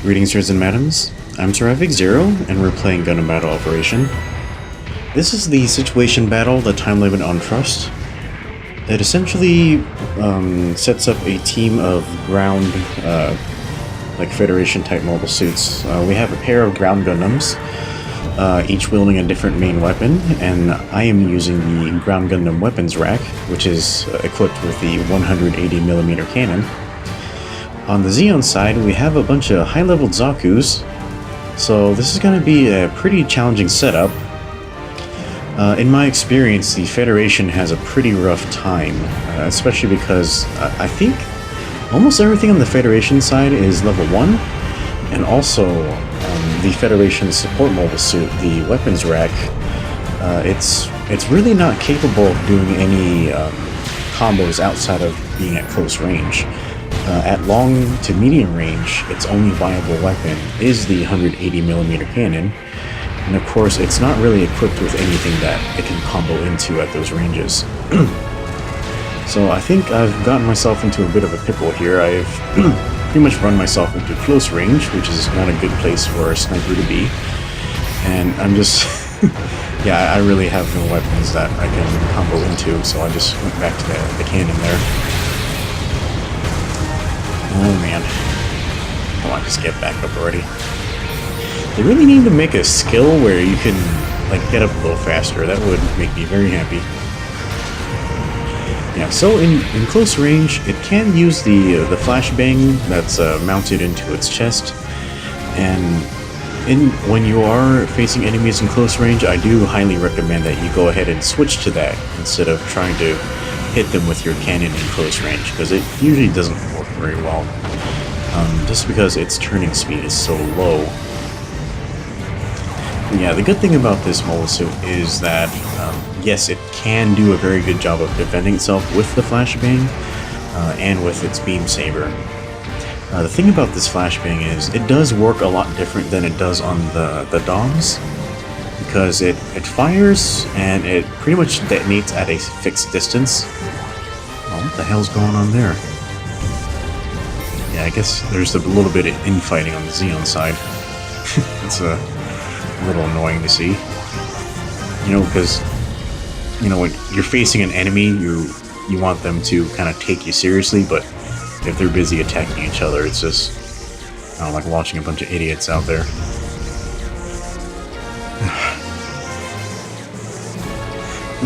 Greetings, sirs and madams. I'm Seraphic Zero, and we're playing Gundam Battle Operation. This is the situation battle, the time limit on trust. It essentially sets up a team of ground, like Federation-type mobile suits. We have a pair of ground Gundams, each wielding a different main weapon, and I am using the Ground Gundam Weapons Rack, which is equipped with the 180mm cannon. On the Zeon side, we have a bunch of high-leveled Zaku's, so this is going to be a pretty challenging setup. In my experience, the Federation has a pretty rough time, especially because I think almost everything on the Federation side is level 1, and also the Federation support mobile suit, the Weapons Rack, it's really not capable of doing any combos outside of being at close range. At long to medium range, its only viable weapon is the 180mm cannon, and of course it's not really equipped with anything that it can combo into at those ranges. So I think I've gotten myself into a bit of a pickle here. I've pretty much run myself into close range, which is not a good place for a sniper to be, and I'm just... yeah, I really have no weapons that I can combo into, so I just went back to the cannon there. Oh man. Come on, just get back up already. They really need to make a skill where you can, like, get up a little faster. That would make me very happy. Yeah, so in close range, it can use the flashbang that's mounted into its chest. And when you are facing enemies in close range, I do highly recommend that you go ahead and switch to that instead of trying to hit them with your cannon in close range, because it usually doesn't work very well, just because its turning speed is so low. But yeah, the good thing about this mobile suit is that, yes, it can do a very good job of defending itself with the flashbang, and with its beam saber. The thing about this flashbang is, it does work a lot different than it does on the DOMs, because it fires, and it pretty much detonates at a fixed distance. Oh, what the hell's going on there? Yeah, I guess there's a little bit of infighting on the Zeon side. It's a little annoying to see. You know, because, you know, when you're facing an enemy, you want them to kind of take you seriously, but if they're busy attacking each other, it's just, I don't know, like watching a bunch of idiots out there.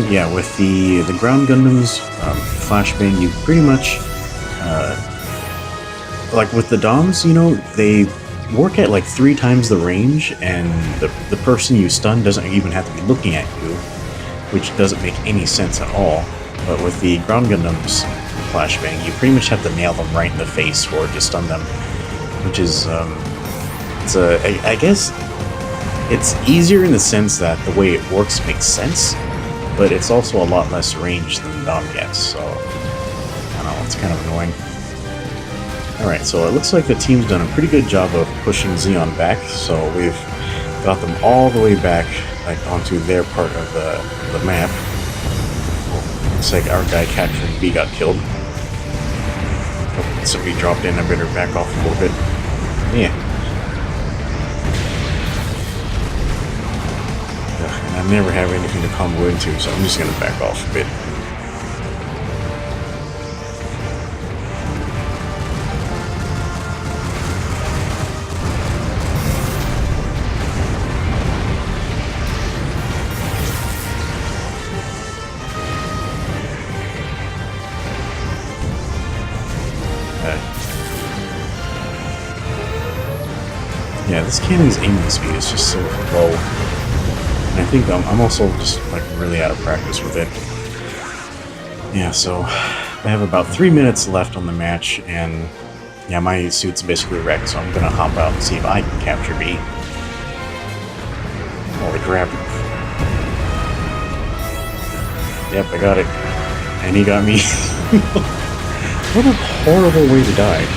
Yeah, with the ground Gundams flashbang, you pretty much, like with the DOMs, you know, they work at like 3 times the range, and the person you stun doesn't even have to be looking at you, which doesn't make any sense at all. But with the ground Gundams flashbang, you pretty much have to nail them right in the face for it to stun them, which is, I guess it's easier in the sense that the way it works makes sense, but it's also a lot less range than the DOM gets, so I don't know, it's kind of annoying. Alright, so it looks like the team's done a pretty good job of pushing Zeon back, so we've got them all the way back, like, onto their part of the map. Looks like our guy capturing B got killed. Oh, somebody dropped in, I better back off a little bit. Yeah. And I never have anything to combo into, so I'm just gonna back off a bit. Yeah, this cannon's aiming speed is just so low. And I think I'm also just like really out of practice with it. Yeah, so I have about 3 minutes left on the match, and yeah, my suit's basically wrecked, so I'm gonna hop out and see if I can capture B. Holy crap. Yep, I got it. And he got me. What a horrible way to die.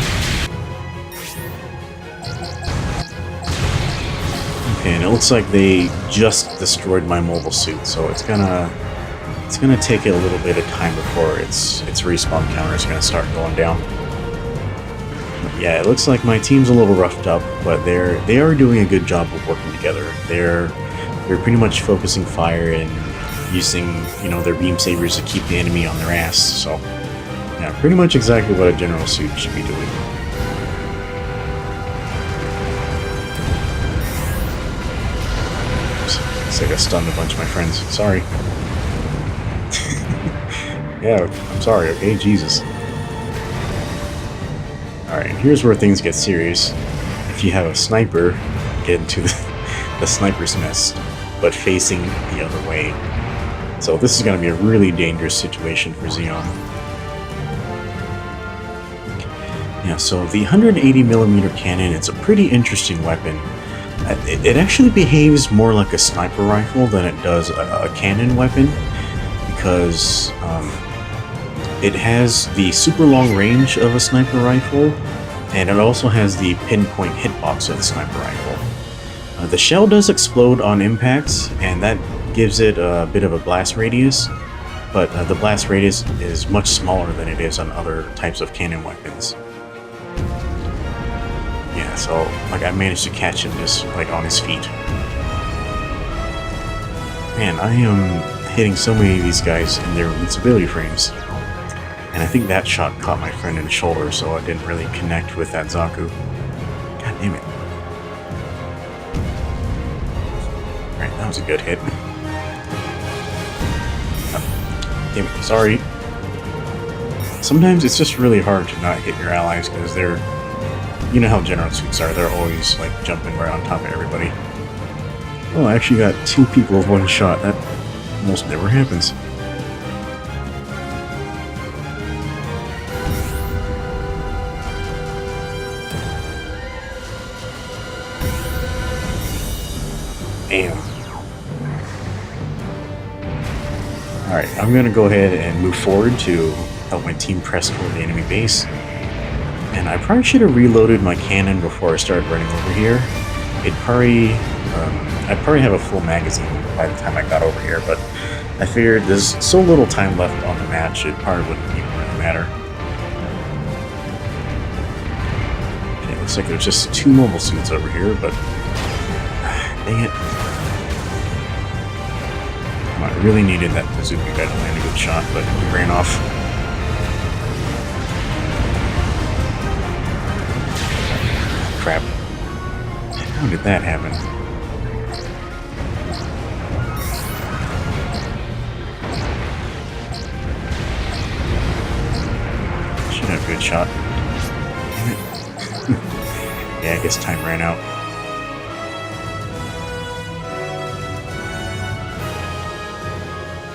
Okay, and it looks like they just destroyed my mobile suit, so it's gonna It's gonna take it a little bit of time before its respawn counter is gonna start going down. But yeah, it looks like my team's a little roughed up, but they are doing a good job of working together. They're pretty much focusing fire and using, you know, their beam sabers to keep the enemy on their ass. So yeah, pretty much exactly what a general suit should be doing. Looks like I stunned a bunch of my friends. Sorry. Yeah, I'm sorry, okay? Jesus. Alright, here's where things get serious. If you have a sniper, get into the sniper's nest, but facing the other way. So this is going to be a really dangerous situation for Xeon. Yeah, so the 180mm cannon, it's a pretty interesting weapon. It actually behaves more like a sniper rifle than it does a cannon weapon, because it has the super long range of a sniper rifle, and it also has the pinpoint hitbox of the sniper rifle. The shell does explode on impacts, and that gives it a bit of a blast radius, but the blast radius is much smaller than it is on other types of cannon weapons. Yeah, so like I managed to catch him just like on his feet. Man, I am hitting so many of these guys in their invincibility frames. And I think that shot caught my friend in the shoulder, so I didn't really connect with that Zaku. God damn it. Alright, that was a good hit. Oh, damn it, sorry. Sometimes it's just really hard to not hit your allies, because they're... You know how general suits are, they're always like jumping right on top of everybody. Oh, I actually got 2 people with 1 shot. That almost never happens. Damn. Alright, I'm gonna go ahead and move forward to help my team press toward the enemy base. And I probably should have reloaded my cannon before I started running over here. I'd probably have a full magazine by the time I got over here, but I figured there's so little time left on the match, it probably wouldn't even really matter. Okay, it looks like there's just 2 mobile suits over here, but... Dang it. I really needed that bazooka guy to land a good shot, but he ran off. Crap. How did that happen? Should have a good shot. Damn it. Yeah, I guess time ran out.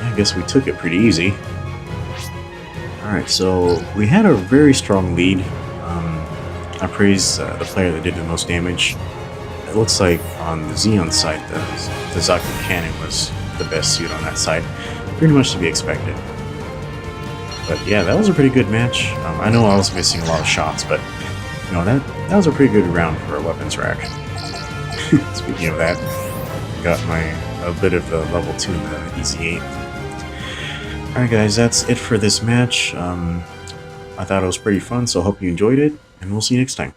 I guess we took it pretty easy. Alright, so we had a very strong lead. I praise the player that did the most damage. It looks like on the Xeon side, the Zaku cannon was the best suit on that side. Pretty much to be expected. But yeah, that was a pretty good match. I know I was missing a lot of shots, but you know, that was a pretty good round for a weapons rack. Speaking of that, got a bit of the level 2 in the EZ8. Alright guys, that's it for this match. I thought it was pretty fun, so I hope you enjoyed it, and we'll see you next time.